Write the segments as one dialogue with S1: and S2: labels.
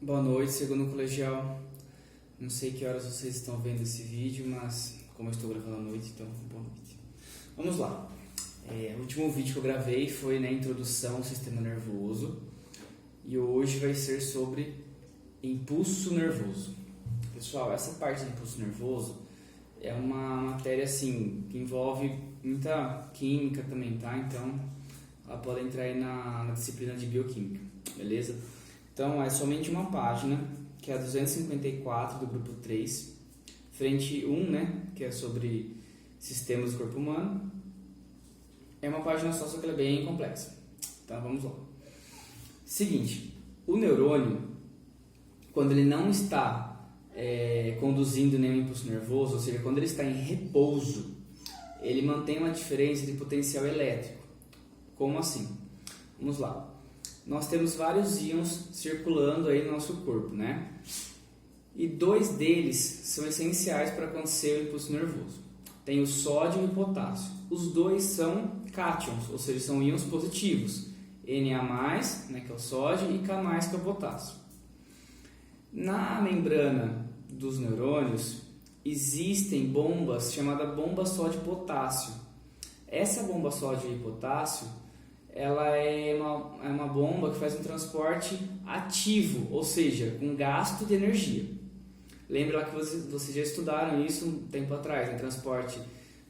S1: Boa noite, segundo colegial. Não sei que horas vocês estão vendo esse vídeo, mas como eu estou gravando à noite, então boa noite. Vamos lá. O último vídeo que eu gravei foi na introdução ao sistema nervoso e hoje vai ser sobre impulso nervoso. Pessoal, essa parte do impulso nervoso é uma matéria assim que envolve muita química também, tá? Então ela pode entrar aí na disciplina de bioquímica, beleza? Então é somente uma página, que é a 254 do grupo 3, frente 1, né, que é sobre sistemas do corpo humano. É uma página só que ela é bem complexa. Então vamos lá. Seguinte, o neurônio, quando ele não está conduzindo nenhum impulso nervoso, ou seja, quando ele está em repouso, ele mantém uma diferença de potencial elétrico. Como assim? Vamos lá. Nós temos vários íons circulando aí no nosso corpo, né? E dois deles são essenciais para acontecer o impulso nervoso. Tem o sódio e o potássio. Os dois são cátions, ou seja, são íons positivos. Na+, né, que é o sódio, e K+, que é o potássio. Na membrana dos neurônios existem bombas chamadas bomba sódio-potássio. Essa bomba sódio e potássio, ela é uma bomba que faz um transporte ativo, ou seja, com gasto de energia. Lembra lá que vocês já estudaram isso um tempo atrás, né? Transporte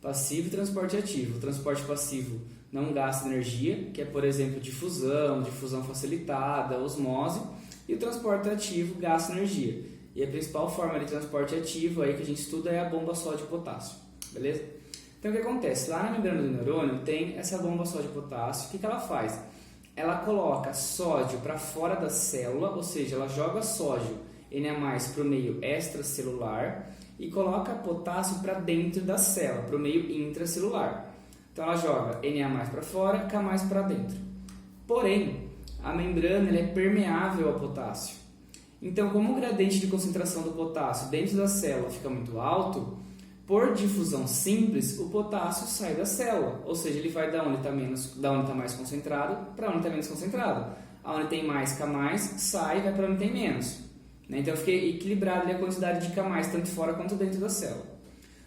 S1: passivo e transporte ativo. O transporte passivo não gasta energia, que é, por exemplo, difusão facilitada, osmose, e o transporte ativo gasta energia. E a principal forma de transporte ativo aí que a gente estuda é a bomba sódio-potássio, beleza? Então o que acontece? Lá na membrana do neurônio tem essa bomba sódio-potássio. O que ela faz? Ela coloca sódio para fora da célula, ou seja, ela joga sódio Na+ para o meio extracelular e coloca potássio para dentro da célula, para o meio intracelular. Então ela joga Na+ para fora, K+ para dentro. Porém, a membrana ela é permeável ao potássio. Então, como o gradiente de concentração do potássio dentro da célula fica muito alto, por difusão simples, o potássio sai da célula, ou seja, ele vai da onde está mais concentrado para onde está menos concentrado. Aonde tem mais K+, sai e vai para onde tem menos. Então fica equilibrado ali a quantidade de K+, tanto fora quanto dentro da célula.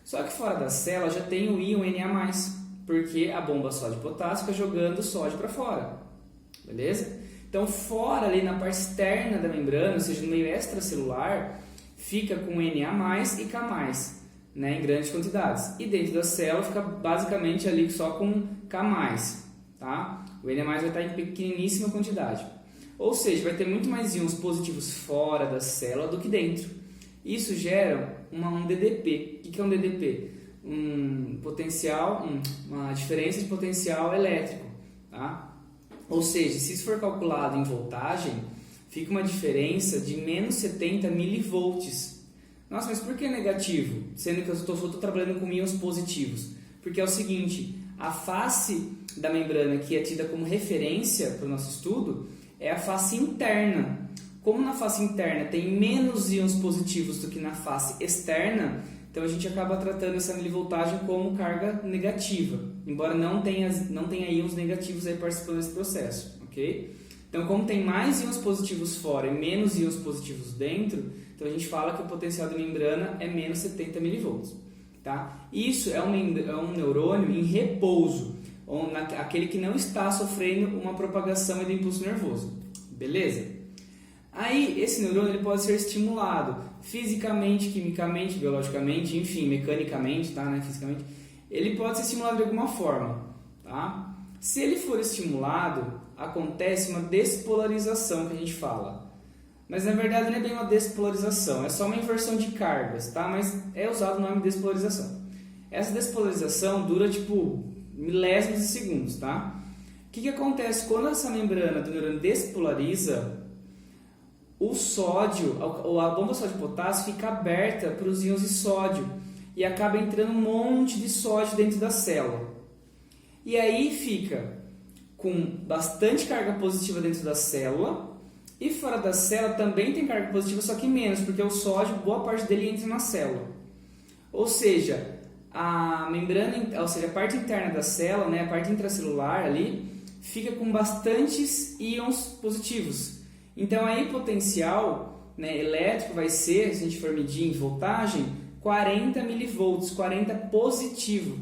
S1: Só que fora da célula já tem o íon Na+, porque a bomba sódio-potássio fica jogando sódio para fora. Beleza? Então fora ali na parte externa da membrana, ou seja, no meio extracelular, fica com Na+, e K+, né, em grandes quantidades. E dentro da célula fica basicamente ali só com K+, tá? O Na+ vai estar em pequeníssima quantidade. Ou seja, vai ter muito mais íons positivos fora da célula do que dentro. Isso gera um DDP. O que é um DDP? Uma diferença de potencial elétrico, tá? Ou seja, se isso for calculado em voltagem, fica uma diferença de menos 70 milivolts. Nossa, mas por que negativo? Sendo que eu estou trabalhando com íons positivos. Porque é o seguinte, a face da membrana que é tida como referência para o nosso estudo é a face interna. Como na face interna tem menos íons positivos do que na face externa, então a gente acaba tratando essa milivoltagem como carga negativa, embora não tenha íons negativos aí participando desse processo, ok? Então, como tem mais íons positivos fora e menos íons positivos dentro, então a gente fala que o potencial da membrana é menos 70 milivolts, tá? Isso é um neurônio em repouso, aquele que não está sofrendo uma propagação do impulso nervoso, beleza? Aí, esse neurônio ele pode ser estimulado fisicamente, quimicamente, biologicamente, enfim, mecanicamente, tá, né, fisicamente. Ele pode ser estimulado de alguma forma, tá? Se ele for estimulado, acontece uma despolarização que a gente fala. Mas na verdade não é bem uma despolarização, é só uma inversão de cargas, tá? Mas é usado o nome despolarização. Essa despolarização dura tipo milésimos de segundos, tá? O que acontece quando essa membrana do neurônio despolariza? O sódio, a bomba sódio-potássio fica aberta para os íons de sódio e acaba entrando um monte de sódio dentro da célula. E aí fica com bastante carga positiva dentro da célula e fora da célula também tem carga positiva, só que menos, porque o sódio, boa parte dele entra na célula. Ou seja, a membrana, ou seja, a parte interna da célula, né, a parte intracelular ali, fica com bastantes íons positivos. Então aí o potencial, né, elétrico vai ser, se a gente for medir em voltagem, 40 milivolts, 40 positivo.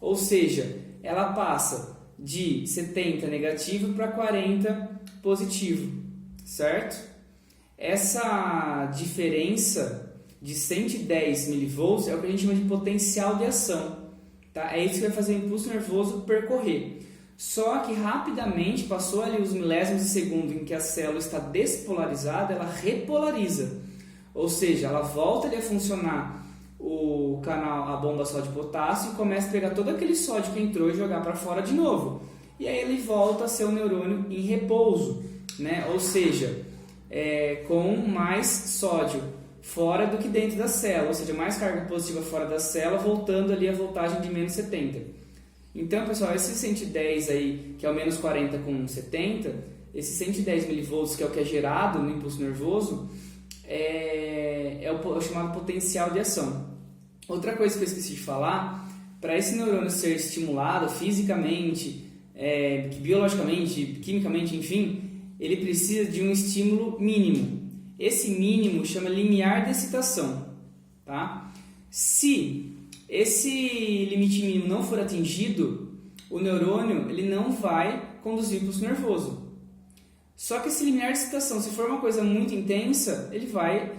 S1: Ou seja, ela passa de 70 negativo para 40 positivo, certo? Essa diferença de 110 milivolts é o que a gente chama de potencial de ação, tá? É isso que vai fazer o impulso nervoso percorrer. Só que rapidamente, passou ali os milésimos de segundo em que a célula está despolarizada, ela repolariza. Ou seja, ela volta ali a funcionar o canal, a bomba sódio potássio, e começa a pegar todo aquele sódio que entrou e jogar para fora de novo. E aí ele volta a ser um neurônio em repouso, né? Ou seja, com mais sódio fora do que dentro da célula, ou seja, mais carga positiva fora da célula, voltando ali a voltagem de menos 70. Então, pessoal, esse 110 aí, que é o menos 40 com 70, esse 110 milivolts, que é o que é gerado no impulso nervoso, é o chamado potencial de ação. Outra coisa que eu esqueci de falar, para esse neurônio ser estimulado fisicamente, biologicamente, quimicamente, enfim, ele precisa de um estímulo mínimo. Esse mínimo chama limiar de excitação, tá? Se esse limite mínimo não for atingido, o neurônio ele não vai conduzir o impulso nervoso. Só que esse limiar de excitação, se for uma coisa muito intensa, ele vai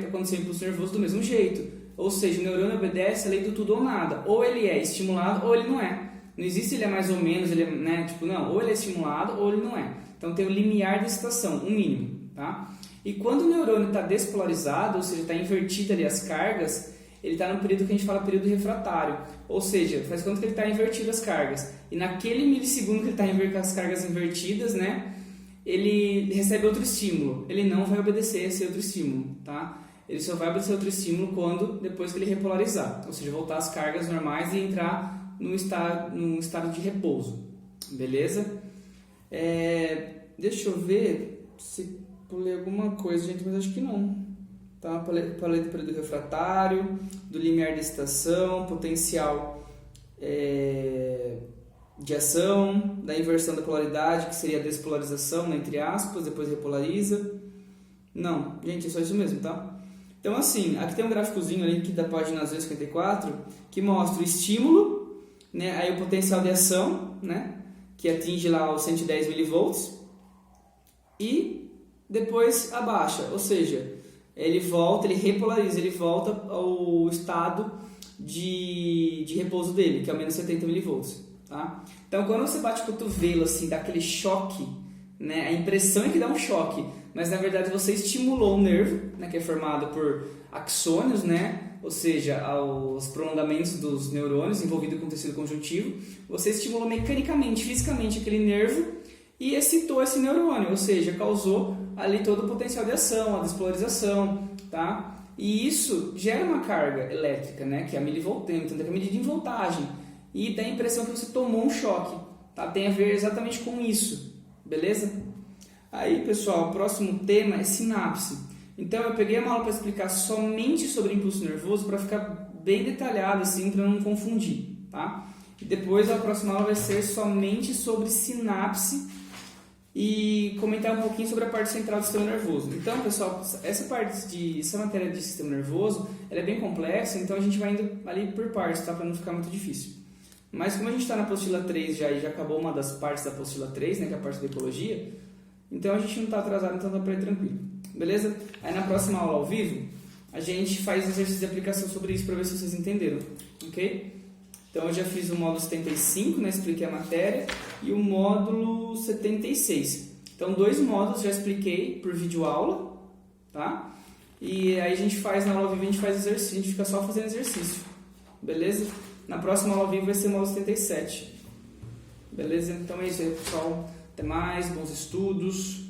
S1: acontecer o impulso nervoso do mesmo jeito. Ou seja, o neurônio obedece a lei do tudo ou nada. Ou ele é estimulado ou ele não é. Não existe ele é mais ou menos, ele é, né? Tipo, não, ou ele é estimulado ou ele não é. Então tem o limiar de excitação, um mínimo, tá? E quando o neurônio está despolarizado, ou seja, está invertido ali as cargas, ele está no período que a gente fala período refratário. Ou seja, faz conta que ele está invertido as cargas. E naquele milissegundo que ele está com as cargas invertidas, né? Ele recebe outro estímulo. Ele não vai obedecer a esse outro estímulo, tá? Ele só vai obedecer outro estímulo depois que ele repolarizar. Ou seja, voltar às cargas normais e entrar num estado de repouso. Beleza? Deixa eu ver se pulei alguma coisa, gente, mas acho que não. Tá? Falei do período refratário, do limiar de excitação, potencial de ação, da inversão da polaridade, que seria a despolarização, né, entre aspas, depois repolariza. Não, gente, é só isso mesmo, tá? Então, assim, aqui tem um gráficozinho ali da página 54 que mostra o estímulo, né, aí o potencial de ação, né, que atinge lá os 110 milivolts, e depois abaixa, ou seja, ele repolariza, ele volta ao estado de repouso dele, que é o menos 70 milivolts, tá? Então, quando você bate o cotovelo, assim, dá aquele choque, né, a impressão é que dá um choque, mas na verdade você estimulou o nervo, né, que é formado por axônios, né, ou seja, os prolongamentos dos neurônios envolvidos com o tecido conjuntivo. Você estimulou mecanicamente, fisicamente aquele nervo e excitou esse neurônio, ou seja, causou ali todo o potencial de ação, a despolarização, tá? E isso gera uma carga elétrica, né, que é a milivoltâmetro, que é a medida em voltagem, e dá a impressão que você tomou um choque, tá? Tem a ver exatamente com isso, beleza? Aí, pessoal, o próximo tema é sinapse. Então, eu peguei uma aula para explicar somente sobre impulso nervoso para ficar bem detalhado, assim, para não confundir, tá? E depois, a próxima aula vai ser somente sobre sinapse e comentar um pouquinho sobre a parte central do sistema nervoso. Então, pessoal, essa matéria de sistema nervoso, ela é bem complexa, então a gente vai indo ali por partes, tá? Para não ficar muito difícil. Mas como a gente está na apostila 3 já, e já acabou uma das partes da apostila 3, né, que é a parte da ecologia, então a gente não está atrasado, então dá para ir tranquilo. Beleza? Aí na próxima aula ao vivo, a gente faz exercício de aplicação sobre isso para ver se vocês entenderam. Ok? Então eu já fiz o módulo 75, né, expliquei a matéria, e o módulo 76. Então 2 módulos já expliquei por videoaula, tá? E aí a gente faz, na aula ao vivo a gente faz exercício, a gente fica só fazendo exercício. Beleza? Na próxima aula ao vivo vai ser o módulo 77. Beleza? Então é isso aí, pessoal. Até mais, bons estudos.